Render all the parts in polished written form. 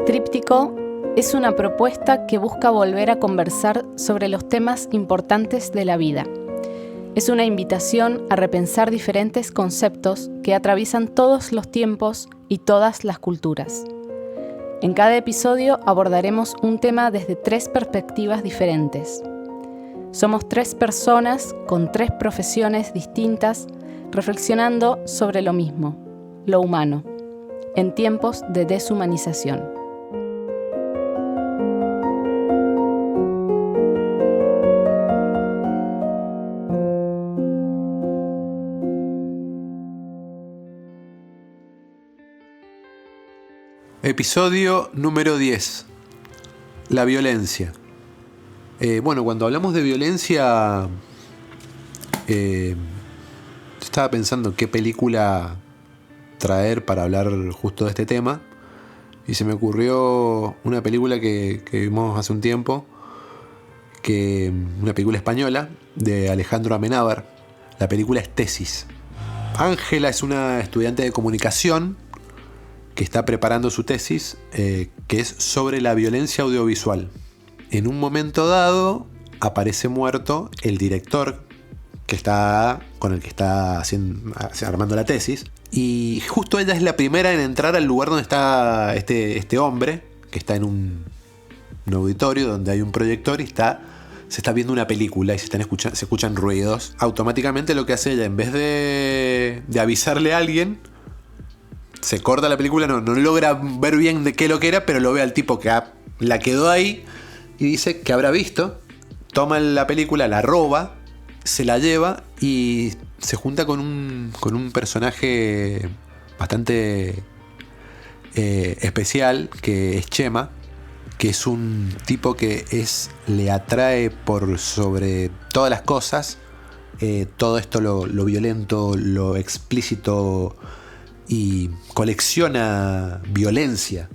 Tríptico es una propuesta que busca volver a conversar sobre los temas importantes de la vida. Es una invitación a repensar diferentes conceptos que atraviesan todos los tiempos y todas las culturas. En cada episodio abordaremos un tema desde 3 perspectivas diferentes. Somos 3 personas con 3 profesiones distintas reflexionando sobre lo mismo, lo humano, en tiempos de deshumanización. Episodio número 10. La violencia. Cuando hablamos de violencia, estaba pensando qué película traer para hablar justo de este tema. Y se me ocurrió una película que vimos hace un tiempo, una película española de Alejandro Amenábar. La película es Tesis. Ángela es una estudiante de comunicación que está preparando su tesis, que es sobre la violencia audiovisual. En un momento dado aparece muerto el director con el que está armando la tesis, y justo ella es la primera en entrar al lugar donde está este hombre, que está en un auditorio donde hay un proyector y se está viendo una película y se escuchan ruidos. Automáticamente lo que hace ella, en vez de avisarle a alguien, se corta la película, no logra ver bien de qué lo que era, pero lo ve al tipo que la quedó ahí y dice que habrá visto. Toma la película, la roba, se la lleva y se junta con un personaje bastante especial, que es Chema, que es un tipo que le atrae por sobre todas las cosas todo esto, lo violento, lo explícito, y colecciona violencia.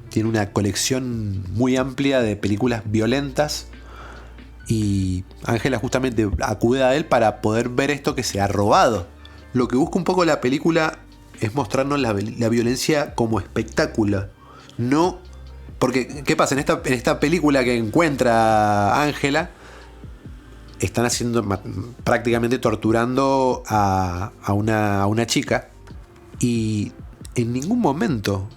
Tiene una colección muy amplia de películas violentas y Ángela justamente acude a él para poder ver esto que se ha robado. Lo que busca un poco la película es mostrarnos la violencia como espectáculo. No, porque ¿qué pasa? En esta película que encuentra Ángela, están prácticamente torturando a una chica. Y en ningún momento,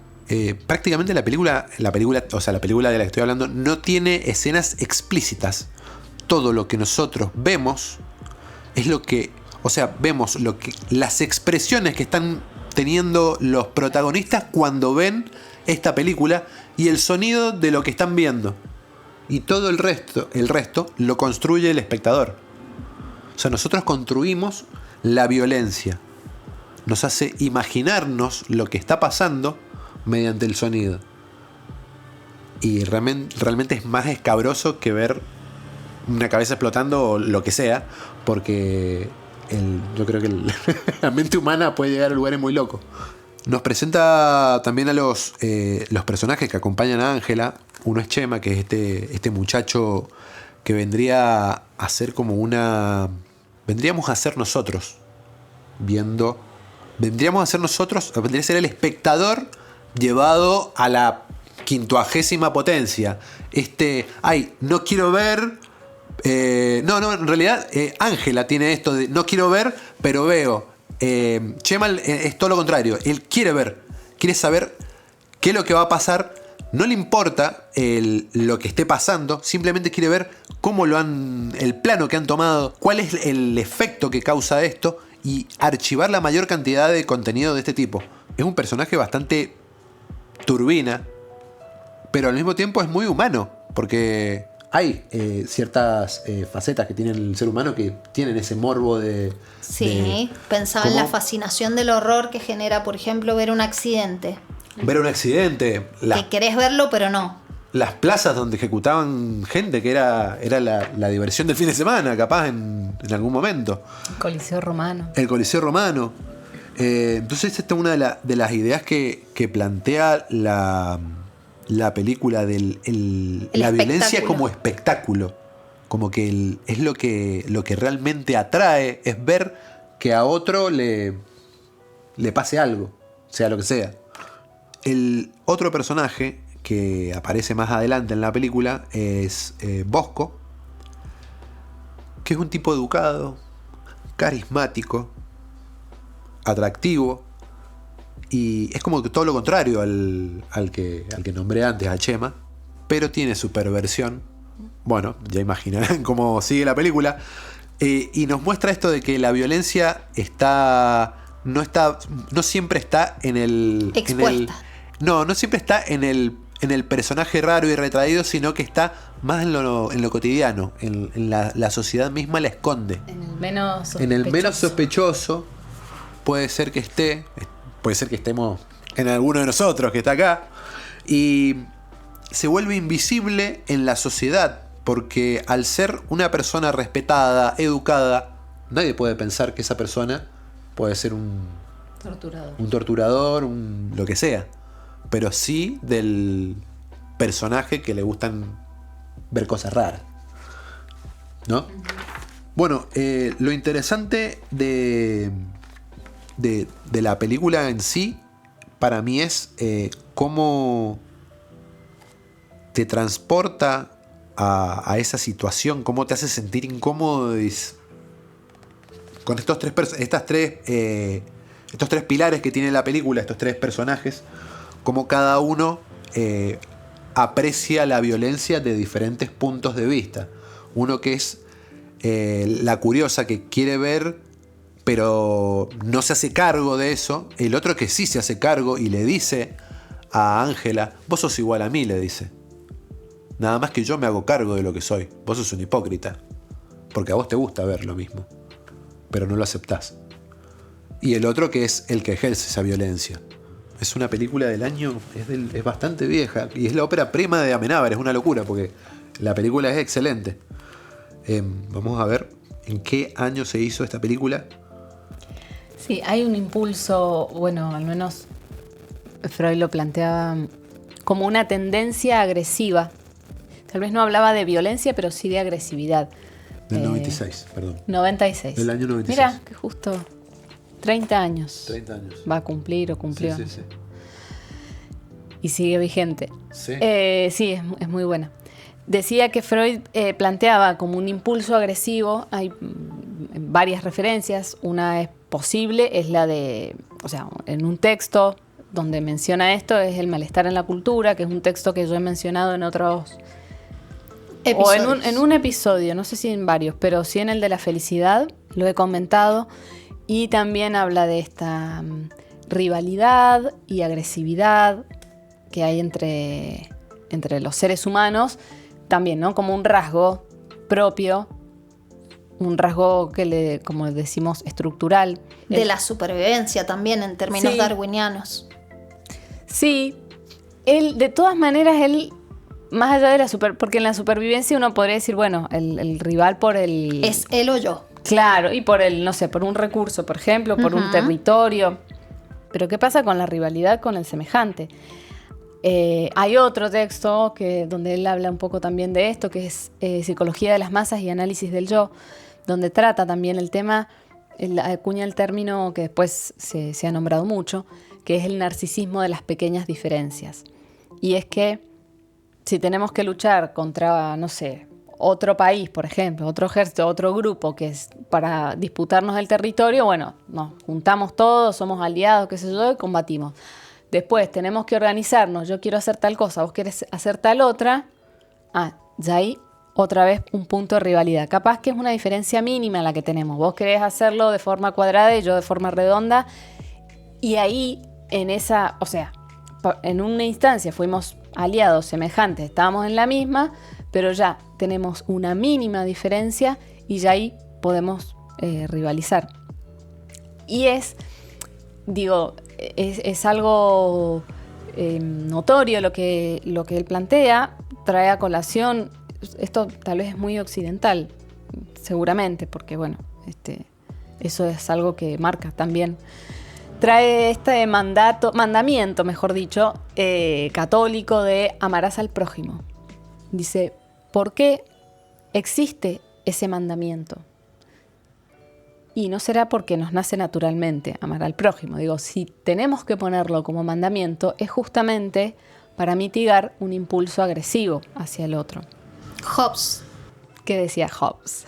prácticamente la película de la que estoy hablando, no tiene escenas explícitas. Todo lo que nosotros vemos es vemos las expresiones que están teniendo los protagonistas cuando ven esta película y el sonido de lo que están viendo. Y todo el resto lo construye el espectador. O sea, nosotros construimos la violencia. Nos hace imaginarnos lo que está pasando mediante el sonido. Y realmente es más escabroso que ver una cabeza explotando o lo que sea, porque yo creo que la mente humana puede llegar a lugares muy locos. Nos presenta también a los personajes que acompañan a Ángela. Uno es Chema, que es este muchacho que vendría a ser vendríamos a ser nosotros vendría a ser el espectador llevado a la 50ª potencia. No quiero ver. En realidad, Ángela tiene esto de no quiero ver, pero veo. Chema es todo lo contrario. Él quiere ver, quiere saber qué es lo que va a pasar. No le importa lo que esté pasando, simplemente quiere ver el plano que han tomado, cuál es el efecto que causa esto, y archivar la mayor cantidad de contenido de este tipo. Es un personaje bastante turbina, pero al mismo tiempo es muy humano, porque hay ciertas facetas que tiene el ser humano que tienen ese morbo de... Sí, pensaba en la fascinación del horror que genera, por ejemplo, ver un accidente. Que querés verlo, pero no. Las plazas donde ejecutaban gente, que era la diversión del fin de semana, capaz en algún momento. El Coliseo Romano. Entonces esta es una de las ideas que plantea la película la violencia como espectáculo. Como que es lo que realmente atrae, es ver que a otro le pase algo, sea lo que sea. El otro personaje que aparece más adelante en la película es Bosco, que es un tipo educado, carismático, atractivo, y es como que todo lo contrario al que nombré antes, a Chema, pero tiene su perversión. Bueno, ya imaginarán cómo sigue la película. Y nos muestra esto de que la violencia no siempre está en el... expuesta. No siempre está en el personaje raro y retraído, sino que está más en lo cotidiano. En la sociedad misma la esconde. En el menos sospechoso. En el menos sospechoso puede ser que estemos en alguno de nosotros que está acá. Y se vuelve invisible en la sociedad, porque al ser una persona respetada, educada, nadie puede pensar que esa persona puede ser un torturador, lo que sea. Pero sí del personaje que le gustan ver cosas raras, ¿no? Bueno, lo interesante de la película en sí, para mí es cómo te transporta a esa situación, cómo te hace sentir incómodo con estos tres pilares que tiene la película, estos tres personajes, cómo cada uno aprecia la violencia de diferentes puntos de vista. Uno que es la curiosa, que quiere ver pero no se hace cargo de eso. El otro que sí se hace cargo y le dice a Ángela: vos sos igual a mí, le dice. Nada más que yo me hago cargo de lo que soy. Vos sos un hipócrita. Porque a vos te gusta ver lo mismo, pero no lo aceptás. Y el otro que es el que ejerce esa violencia. Es una película del año, es bastante vieja. Y es la ópera prima de Amenábar. Es una locura porque la película es excelente. Vamos a ver en qué año se hizo esta película. Sí, hay un impulso, bueno, al menos Freud lo planteaba como una tendencia agresiva. Tal vez no hablaba de violencia, pero sí de agresividad. Del 96, perdón. 96. Del año 96. Mira, que justo 30 años. 30 años. Va a cumplir o cumplió. Sí, sí, sí. Y sigue vigente. Sí. Sí, es muy buena. Decía que Freud planteaba como un impulso agresivo. Hay varias referencias. Una es posible, es la de, o sea, en un texto donde menciona esto, es El malestar en la cultura, que es un texto que yo he mencionado en otros episodios. O en un episodio, no sé si en varios, pero sí en el de la felicidad, lo he comentado. Y también habla de esta rivalidad y agresividad que hay entre los seres humanos, también, ¿no? Como un rasgo propio, un rasgo que como decimos, estructural. De la supervivencia también, en términos darwinianos. Sí, de todas maneras, más allá de porque en la supervivencia uno podría decir, bueno, el rival por el... Es él o yo. Claro, y por no sé, por un recurso, por ejemplo, por un territorio. Pero ¿qué pasa con la rivalidad con el semejante? Hay otro texto donde él habla un poco también de esto, que es Psicología de las masas y análisis del yo, donde trata también el tema, acuña el término que después se ha nombrado mucho, que es el narcisismo de las pequeñas diferencias. Y es que si tenemos que luchar contra, no sé, otro país, por ejemplo, otro ejército, otro grupo, que es para disputarnos el territorio, bueno, nos juntamos todos, somos aliados, qué sé yo, y combatimos. Después tenemos que organizarnos, yo quiero hacer tal cosa, vos querés hacer tal otra. Ya ahí otra vez un punto de rivalidad. Capaz que es una diferencia mínima la que tenemos. Vos querés hacerlo de forma cuadrada y yo de forma redonda. Y ahí, o sea, en una instancia fuimos aliados semejantes, estábamos en la misma, pero ya tenemos una mínima diferencia y ya ahí podemos rivalizar. Y es algo notorio lo que él plantea, trae a colación, esto tal vez es muy occidental, seguramente, porque bueno, eso es algo que marca también. Trae este mandamiento, mejor dicho, católico de amarás al prójimo. Dice, ¿por qué existe ese mandamiento? Y no será porque nos nace naturalmente amar al prójimo. Si tenemos que ponerlo como mandamiento, es justamente para mitigar un impulso agresivo hacia el otro. Hobbes. ¿Qué decía Hobbes?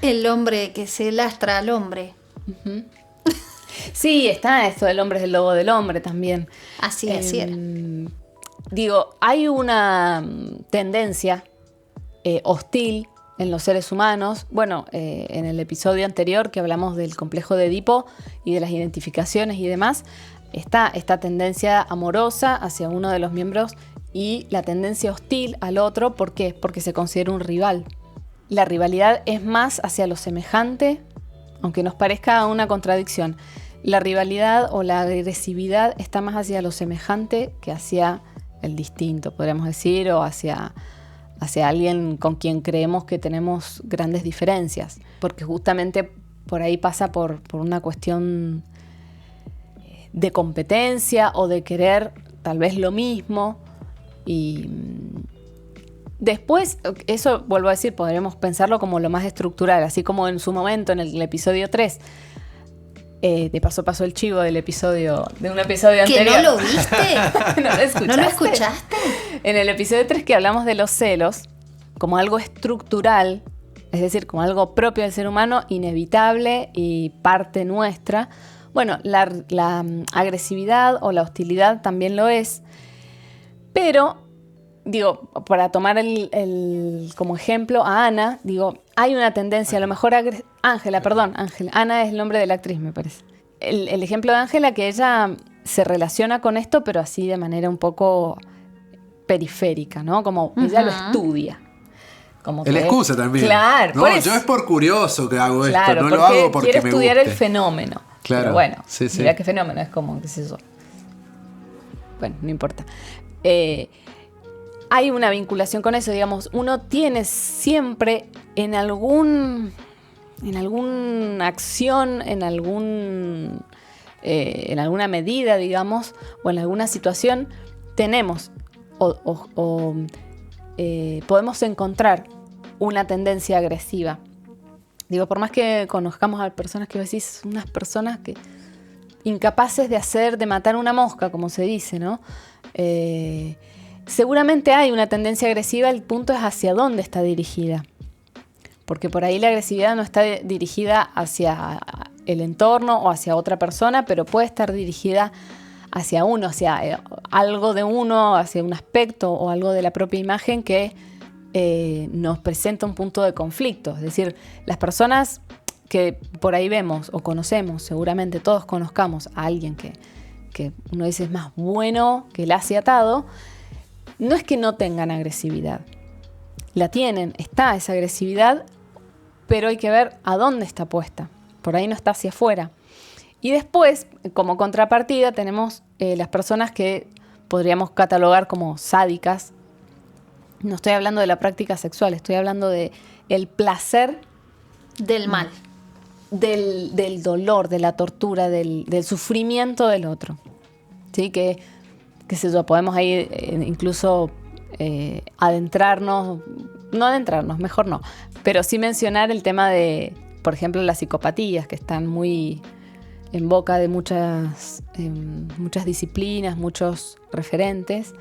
El hombre que se lastra al hombre. Uh-huh. Sí, está esto del hombre es el lobo del hombre también. Así era. Digo, hay una tendencia hostil en los seres humanos. Bueno, en el episodio anterior que hablamos del complejo de Edipo y de las identificaciones y demás, está esta tendencia amorosa hacia uno de los miembros y la tendencia hostil al otro. ¿Por qué? Porque se considera un rival. La rivalidad es más hacia lo semejante, aunque nos parezca una contradicción. La rivalidad o la agresividad está más hacia lo semejante que hacia el distinto, podríamos decir, o hacia alguien con quien creemos que tenemos grandes diferencias. Porque justamente por ahí pasa por una cuestión de competencia o de querer tal vez lo mismo. Y después, eso vuelvo a decir, podríamos pensarlo como lo más estructural, así como en su momento en el episodio 3. De paso pasó el chivo de un episodio anterior. ¿Que no lo viste? ¿No lo escuchaste? En el episodio 3 que hablamos de los celos como algo estructural, es decir, como algo propio del ser humano, inevitable y parte nuestra. Bueno, la agresividad o la hostilidad también lo es, pero digo, para tomar como ejemplo a Ana, digo, hay una tendencia, a lo mejor Ángela. Ana es el nombre de la actriz, me parece. El ejemplo de Ángela, que ella se relaciona con esto, pero así de manera un poco periférica, ¿no? Como ella lo estudia. Como la excusa también. Claro. No, yo es por curioso que hago esto, no porque lo hago porque quiere me estudiar guste. el fenómeno. Claro. Pero bueno, sí. mira qué fenómeno, es como, qué sé yo. Bueno, no importa. Hay una vinculación con eso, digamos, uno tiene siempre en alguna acción, en alguna medida, digamos, o en alguna situación, tenemos podemos encontrar una tendencia agresiva. Digo, por más que conozcamos a personas que decís, unas personas que incapaces de matar una mosca, como se dice, ¿no? Seguramente hay una tendencia agresiva, el punto es hacia dónde está dirigida. Porque por ahí la agresividad no está dirigida hacia el entorno o hacia otra persona, pero puede estar dirigida hacia uno, hacia algo de uno, hacia un aspecto o algo de la propia imagen que nos presenta un punto de conflicto. Es decir, las personas que por ahí vemos o conocemos, seguramente todos conozcamos a alguien que uno dice es más bueno que el ace atado. No es que no tengan agresividad, la tienen, está esa agresividad, pero hay que ver a dónde está puesta. Por ahí no está hacia afuera. Y después, como contrapartida, tenemos las personas que podríamos catalogar como sádicas. No estoy hablando de la práctica sexual, estoy hablando de el placer del mal, del dolor, de la tortura, del sufrimiento del otro. ¿Sí? Que sé yo, podemos ahí incluso adentrarnos, mejor no, pero sí mencionar el tema de, por ejemplo, las psicopatías, que están muy en boca de muchas disciplinas, muchos referentes.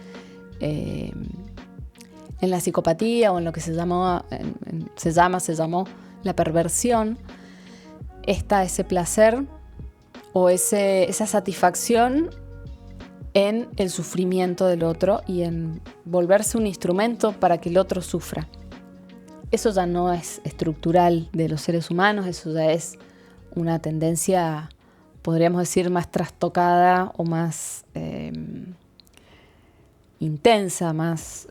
En la psicopatía o en lo que se llamó la perversión, está ese placer o esa satisfacción en el sufrimiento del otro y en volverse un instrumento para que el otro sufra. Eso ya no es estructural de los seres humanos, eso ya es una tendencia, podríamos decir, más trastocada o más intensa, más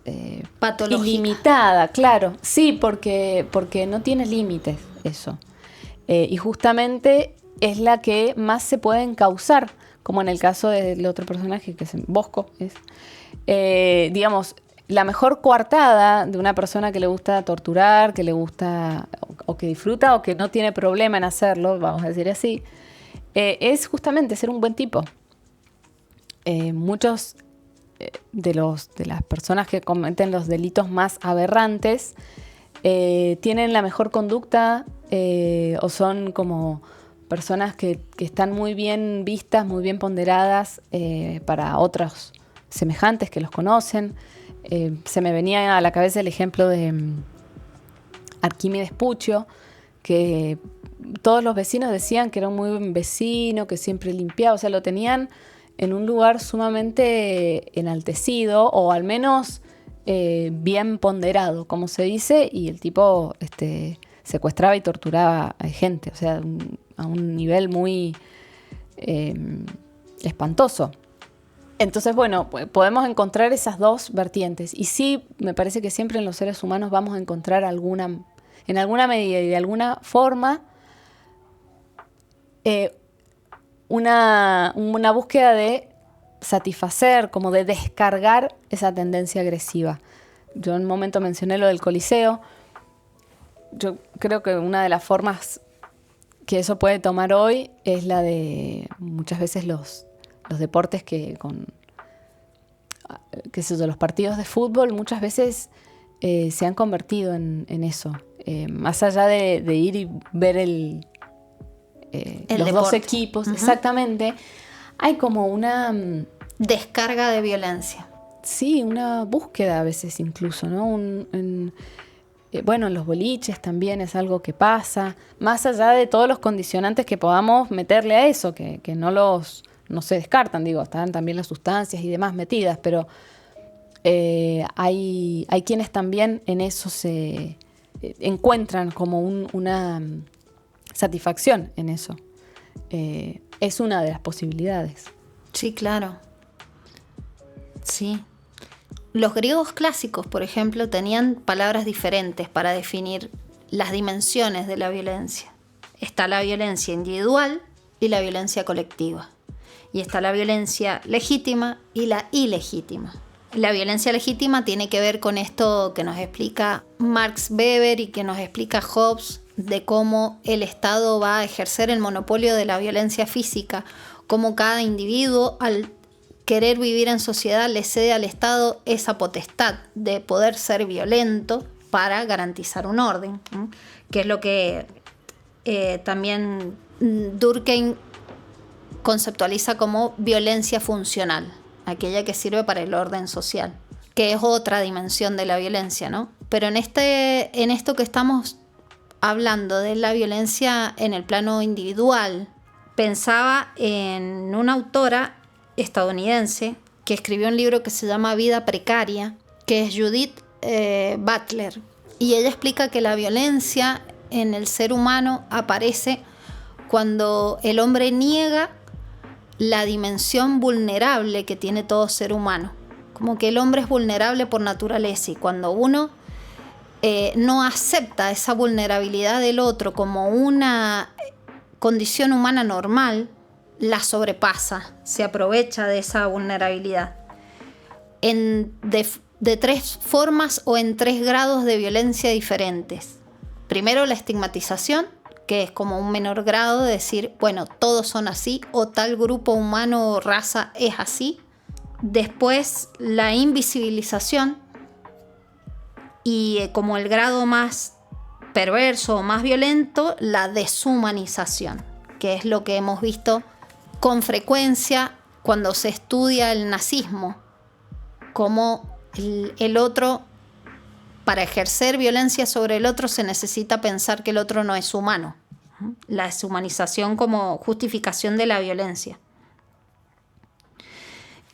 patológica, ilimitada, claro. Sí, porque no tiene límites eso. Y justamente es la que más se puede encauzar, como en el caso del otro personaje, que es Bosco. Digamos, la mejor coartada de una persona que le gusta torturar, que le gusta o que disfruta o que no tiene problema en hacerlo, vamos a decir así, es justamente ser un buen tipo. Muchos de las personas que cometen los delitos más aberrantes tienen la mejor conducta o son como personas que están muy bien vistas, muy bien ponderadas para otros semejantes que los conocen. Se me venía a la cabeza el ejemplo de Arquímedes Puccio, que todos los vecinos decían que era un muy buen vecino, que siempre limpiaba, o sea, lo tenían en un lugar sumamente enaltecido, o al menos bien ponderado, como se dice, y el tipo secuestraba y torturaba a gente, o sea, a un nivel muy espantoso. Entonces, bueno, podemos encontrar esas dos vertientes. Y sí, me parece que siempre en los seres humanos vamos a encontrar en alguna medida y de alguna forma, una búsqueda de satisfacer, como de descargar esa tendencia agresiva. Yo en un momento mencioné lo del Coliseo. Yo creo que una de las formas que eso puede tomar hoy es la de muchas veces los deportes los partidos de fútbol muchas veces se han convertido en eso. Más allá de ir y ver los dos equipos, exactamente, hay como una descarga de violencia. Sí, una búsqueda a veces incluso, ¿no? Bueno, en los boliches también es algo que pasa, más allá de todos los condicionantes que podamos meterle a eso, que no se descartan, digo, están también las sustancias y demás metidas, pero hay quienes también en eso se encuentran como una satisfacción en eso. Es una de las posibilidades. Sí, claro. Sí. Los griegos clásicos, por ejemplo, tenían palabras diferentes para definir las dimensiones de la violencia. Está la violencia individual y la violencia colectiva. Y está la violencia legítima y la ilegítima. La violencia legítima tiene que ver con esto que nos explica Max Weber y que nos explica Hobbes, de cómo el Estado va a ejercer el monopolio de la violencia física, cómo cada individuo al querer vivir en sociedad le cede al Estado esa potestad de poder ser violento para garantizar un orden, ¿no? Que es lo que también Durkheim conceptualiza como violencia funcional, aquella que sirve para el orden social, que es otra dimensión de la violencia, ¿no? Pero en esto que estamos hablando de la violencia en el plano individual, pensaba en una autora estadounidense que escribió un libro que se llama Vida Precaria, que es Judith Butler, y ella explica que la violencia en el ser humano aparece cuando el hombre niega la dimensión vulnerable que tiene todo ser humano, como que el hombre es vulnerable por naturaleza, y cuando uno no acepta esa vulnerabilidad del otro como una condición humana normal, la sobrepasa, se aprovecha de esa vulnerabilidad de tres formas o en 3 grados de violencia diferentes. Primero, la estigmatización, que es como un menor grado de decir, bueno, todos son así, o tal grupo humano o raza es así. Después, la invisibilización, y como el grado más perverso o más violento, la deshumanización, que es lo que hemos visto con frecuencia cuando se estudia el nazismo, como el otro, para ejercer violencia sobre el otro se necesita pensar que el otro no es humano. La deshumanización como justificación de la violencia.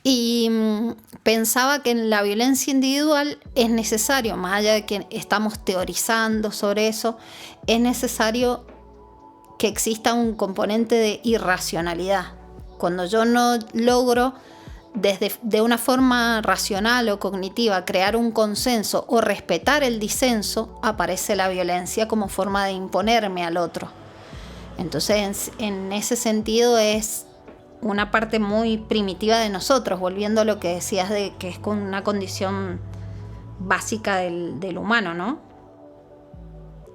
Y pensaba que en la violencia individual es necesario, más allá de que estamos teorizando sobre eso, es necesario que exista un componente de irracionalidad. Cuando yo no logro de una forma racional o cognitiva crear un consenso o respetar el disenso, aparece la violencia como forma de imponerme al otro. Entonces, en ese sentido es una parte muy primitiva de nosotros, volviendo a lo que decías de que es una condición básica del humano, ¿no?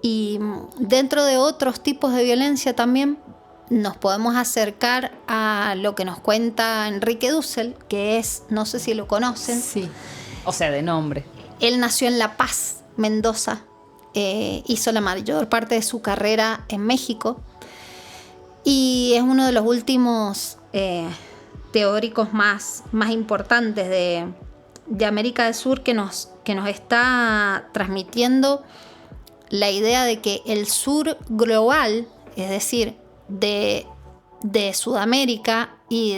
Y dentro de otros tipos de violencia también nos podemos acercar a lo que nos cuenta Enrique Dussel, que es, no sé si lo conocen. Sí, o sea, de nombre. Él nació en La Paz, Mendoza, hizo la mayor parte de su carrera en México y es uno de los últimos teóricos más importantes de América del Sur que nos está transmitiendo la idea de que el sur global, es decir, de Sudamérica y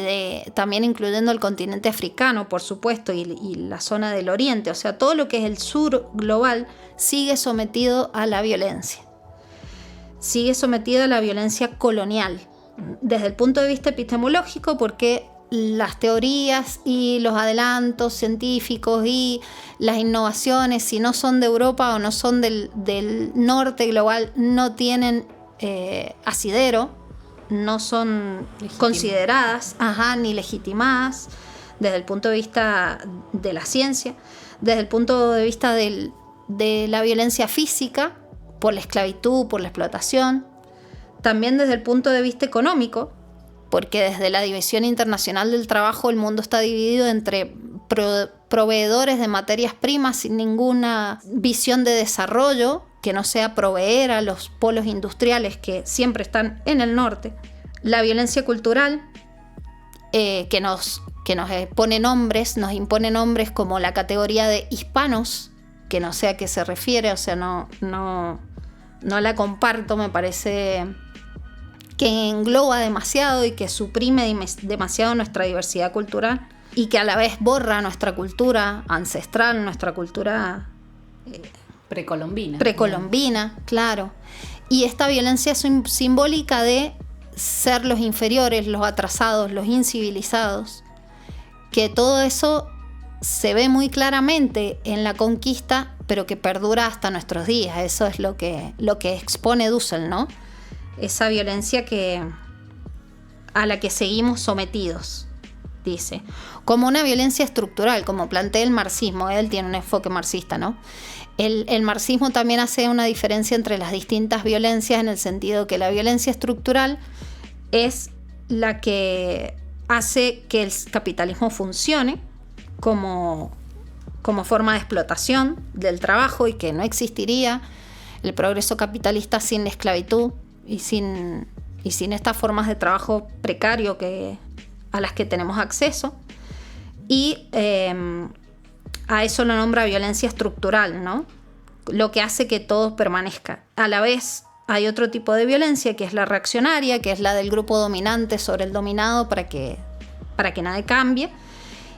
también incluyendo el continente africano, por supuesto, y la zona del Oriente, o sea, todo lo que es el sur global sigue sometido a la violencia. Sigue sometido a la violencia colonial, desde el punto de vista epistemológico, porque las teorías y los adelantos científicos y las innovaciones, si no son de Europa o no son del norte global, no tienen asidero, no son consideradas ni legitimadas desde el punto de vista de la ciencia, desde el punto de vista de la violencia física, por la esclavitud, por la explotación, también desde el punto de vista económico, porque desde la División Internacional del Trabajo el mundo está dividido entre proveedores de materias primas sin ninguna visión de desarrollo, que no sea proveer a los polos industriales que siempre están en el norte. La violencia cultural, que nos pone nombres, nos impone nombres como la categoría de hispanos, que no sé a qué se refiere, o sea, no la comparto, me parece que engloba demasiado y que suprime demasiado nuestra diversidad cultural y que a la vez borra nuestra cultura ancestral, nuestra cultura precolombina, claro. Y esta violencia es simbólica de ser los inferiores, los atrasados, los incivilizados, que todo eso se ve muy claramente en la conquista, pero que perdura hasta nuestros días. Eso es lo que expone Dussel, ¿no? Esa violencia a la que seguimos sometidos, dice, como una violencia estructural, como plantea el marxismo. Él tiene un enfoque marxista, ¿no? El marxismo también hace una diferencia entre las distintas violencias, en el sentido que la violencia estructural es la que hace que el capitalismo funcione como forma de explotación del trabajo, y que no existiría el progreso capitalista sin la esclavitud y sin estas formas de trabajo precario a las que tenemos acceso. Y a eso lo nombra violencia estructural, ¿no? Lo que hace que todo permanezca. A la vez hay otro tipo de violencia, que es la reaccionaria, que es la del grupo dominante sobre el dominado para que nada cambie.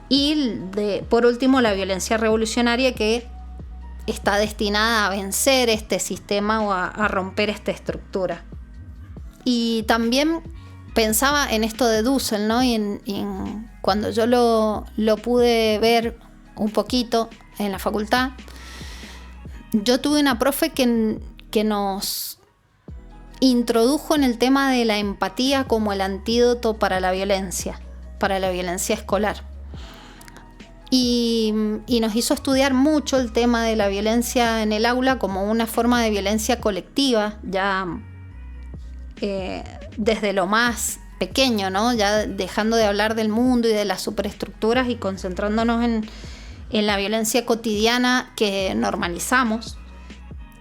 Y por último, la violencia revolucionaria, que está destinada a vencer este sistema o a romper esta estructura. Y también pensaba en esto de Dussel, ¿no? Y cuando yo lo pude ver un poquito en la facultad, yo tuve una profe que nos introdujo en el tema de la empatía como el antídoto para la violencia escolar. Y nos hizo estudiar mucho el tema de la violencia en el aula como una forma de violencia colectiva, ya desde lo más pequeño, ¿no? Ya dejando de hablar del mundo y de las superestructuras y concentrándonos en la violencia cotidiana que normalizamos.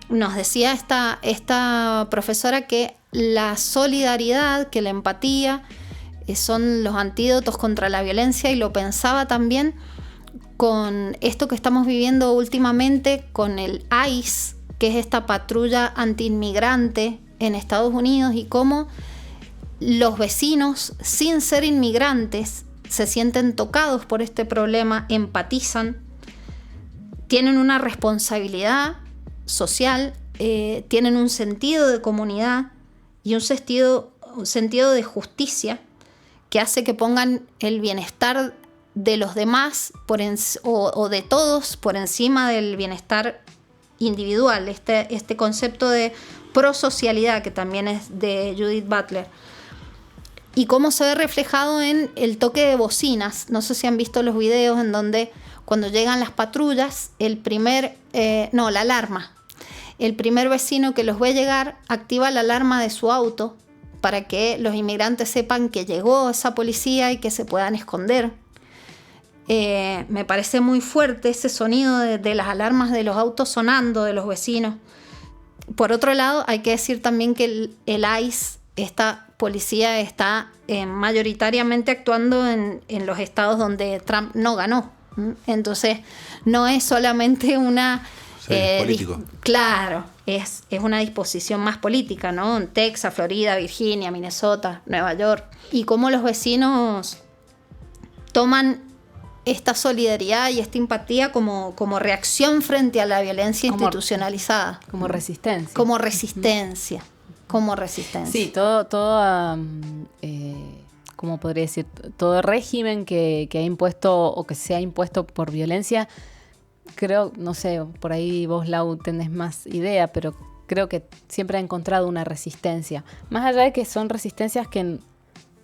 Nos decía esta profesora que la solidaridad, que la empatía son los antídotos contra la violencia, y lo pensaba también con esto que estamos viviendo últimamente con el ICE, que es esta patrulla antiinmigrante en Estados Unidos, y cómo los vecinos, sin ser inmigrantes, se sienten tocados por este problema, empatizan, tienen una responsabilidad social, tienen un sentido de comunidad y un sentido de justicia que hace que pongan el bienestar de los demás o de todos por encima del bienestar individual. Este concepto de prosocialidad, que también es de Judith Butler. Y cómo se ve reflejado en el toque de bocinas. No sé si han visto los videos en donde cuando llegan las patrullas, la alarma. El primer vecino que los ve llegar activa la alarma de su auto para que los inmigrantes sepan que llegó esa policía y que se puedan esconder. Me parece muy fuerte ese sonido de las alarmas de los autos sonando, de los vecinos. Por otro lado, hay que decir también que el ICE, esta policía está mayoritariamente actuando en los estados donde Trump no ganó. Entonces, no es solamente una... político. Claro, es una disposición más política, ¿no? En Texas, Florida, Virginia, Minnesota, Nueva York. Y cómo los vecinos toman esta solidaridad y esta empatía como reacción frente a la violencia institucionalizada. Como resistencia. Como resistencia. Como resistencia. Sí, ¿cómo podría decir? Todo régimen que ha impuesto o que se ha impuesto por violencia, creo, no sé, por ahí vos, Lau, tenés más idea, pero creo que siempre ha encontrado una resistencia. Más allá de que son resistencias que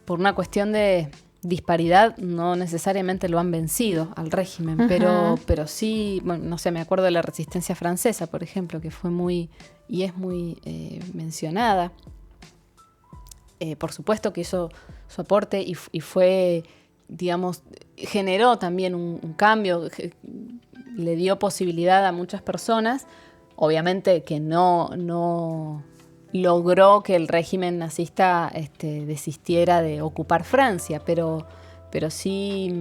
por una cuestión de disparidad no necesariamente lo han vencido al régimen, Uh-huh. pero sí, bueno, no sé, me acuerdo de la resistencia francesa, por ejemplo, que fue muy y es muy mencionada. Por supuesto que hizo su aporte y fue, digamos, generó también un cambio, le dio posibilidad a muchas personas, obviamente que no logró que el régimen nazista desistiera de ocupar Francia, pero sí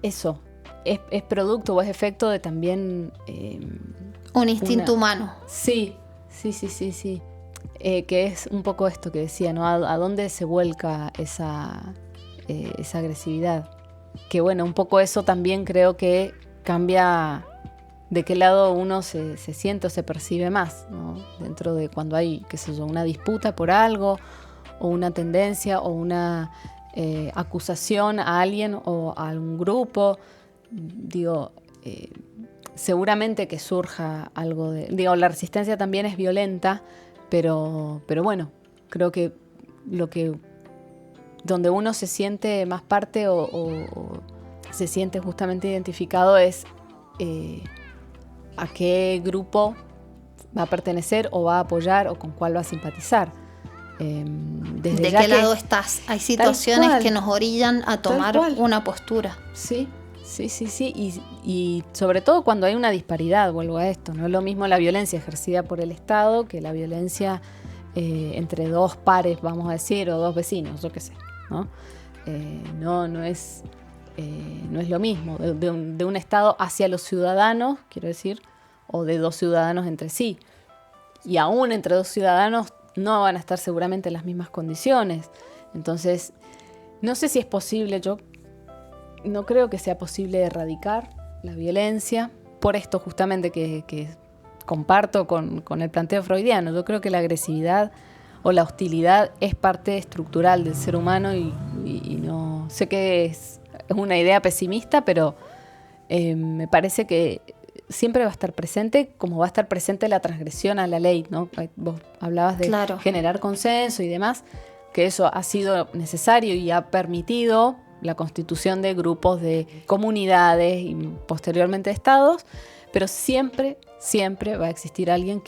eso es producto o es efecto de también un instinto humano. Sí. Que es un poco esto que decía, ¿no? ¿A dónde se vuelca esa agresividad? Que bueno, un poco eso también creo que cambia de qué lado uno se siente o se percibe más, ¿no? Dentro de cuando hay, qué sé yo, una disputa por algo, o una tendencia, o una acusación a alguien o a algún grupo. Digo, seguramente que surja algo de... Digo, la resistencia también es violenta, pero bueno, creo que donde uno se siente más parte o se siente justamente identificado es a qué grupo va a pertenecer o va a apoyar o con cuál va a simpatizar. ¿De qué lado estás? Hay situaciones que nos orillan a tomar una postura. Sí. Y sobre todo cuando hay una disparidad, vuelvo a esto, no es lo mismo la violencia ejercida por el Estado que la violencia entre dos pares, vamos a decir, o dos vecinos, yo qué sé, ¿no? No es lo mismo de un Estado hacia los ciudadanos, quiero decir, o de dos ciudadanos entre sí. Y aún entre dos ciudadanos no van a estar seguramente en las mismas condiciones. Entonces, no sé si es posible, yo no creo que sea posible erradicar la violencia, por esto justamente que comparto con el planteo freudiano. Yo creo que la agresividad o la hostilidad es parte estructural del ser humano y no sé que es una idea pesimista, pero me parece que siempre va a estar presente, como va a estar presente la transgresión a la ley, ¿no? Vos hablabas de generar consenso y demás, que eso ha sido necesario y ha permitido la constitución de grupos, de comunidades y posteriormente de estados, pero siempre va a existir alguien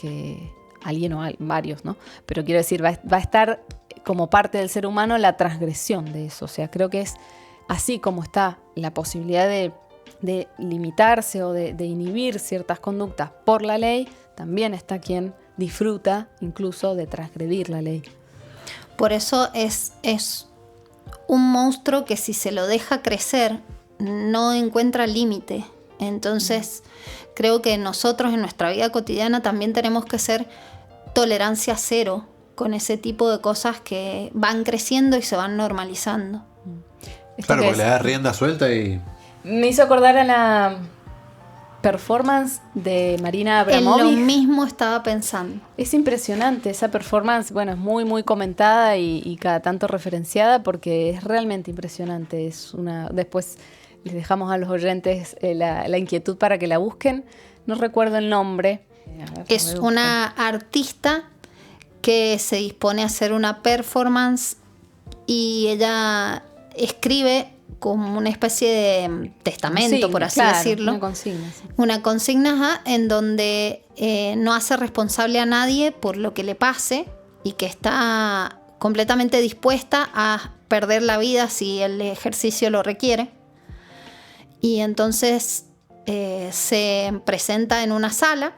o varios, ¿no? Pero quiero decir, va a estar como parte del ser humano la transgresión de eso. O sea, creo que es así como está la posibilidad de limitarse o de inhibir ciertas conductas por la ley, también está quien disfruta incluso de transgredir la ley. Por eso es un monstruo que si se lo deja crecer no encuentra límite. Entonces creo que nosotros en nuestra vida cotidiana también tenemos que ser tolerancia cero con ese tipo de cosas que van creciendo y se van normalizando. Claro, porque le das rienda suelta y... Me hizo acordar a la performance de Marina Abramovic. En lo mismo estaba pensando. Es impresionante esa performance, bueno, es muy muy comentada y cada tanto referenciada porque es realmente impresionante. Después les dejamos a los oyentes la inquietud para que la busquen. No recuerdo el nombre. Es una artista que se dispone a hacer una performance y ella escribe como una especie de testamento, por así decirlo. Una consigna en donde no hace responsable a nadie por lo que le pase y que está completamente dispuesta a perder la vida si el ejercicio lo requiere. Y entonces se presenta en una sala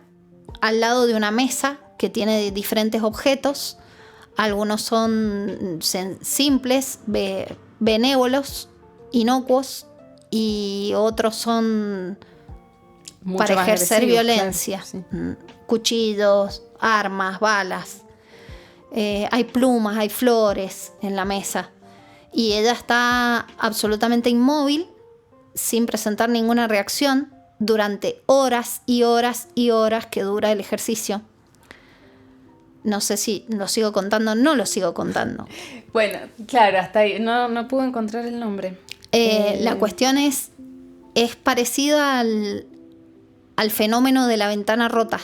al lado de una mesa que tiene diferentes objetos. algunos son simples, benévolos, inocuos, y otros son Mucho para más ejercer agresivos, violencia. claro, sí. Cuchillos, armas, balas. Hay plumas, hay flores en la mesa. Y ella está absolutamente inmóvil, sin presentar ninguna reacción, durante horas y horas y horas que dura el ejercicio. No sé si lo sigo contando, no lo sigo contando. Bueno, claro, hasta ahí. No pude encontrar el nombre. La cuestión es parecido al fenómeno de la ventana rota,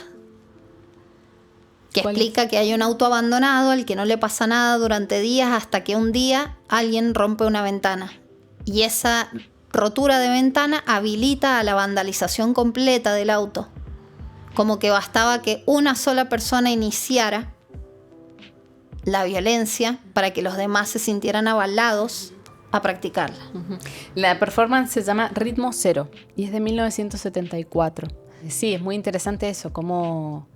que ¿Cuál explica que hay un auto abandonado al que no le pasa nada durante días hasta que un día alguien rompe una ventana. Y esa rotura de ventana habilita a la vandalización completa del auto. Como que bastaba que una sola persona iniciara la violencia para que los demás se sintieran avalados a practicarla. La performance se llama Ritmo Cero y es de 1974. Sí, es muy interesante eso, cómo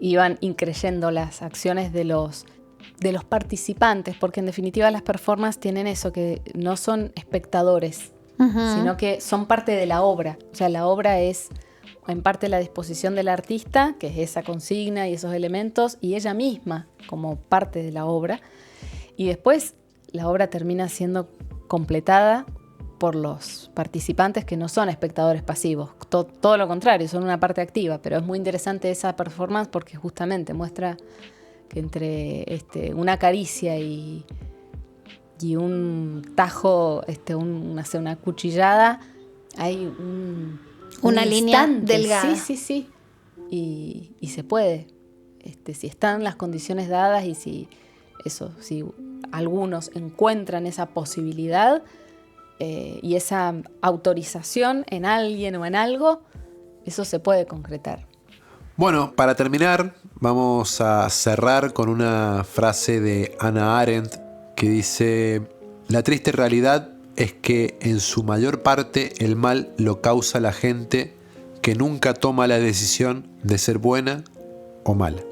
iban increyendo las acciones de los participantes, porque en definitiva las performances tienen eso, que no son espectadores, sino que son parte de la obra. O sea, la obra es en parte la disposición del artista, que es esa consigna y esos elementos, y ella misma como parte de la obra. Y después la obra termina siendo completada por los participantes que no son espectadores pasivos. Todo lo contrario, son una parte activa. Pero es muy interesante esa performance porque justamente muestra que entre una caricia y un tajo, una cuchillada, hay una línea instante, delgada. Sí. Y se puede. Si están las condiciones dadas y si algunos encuentran esa posibilidad y esa autorización en alguien o en algo, eso se puede concretar. Bueno, para terminar, vamos a cerrar con una frase de Hannah Arendt que dice: la triste realidad es que en su mayor parte el mal lo causa la gente que nunca toma la decisión de ser buena o mala.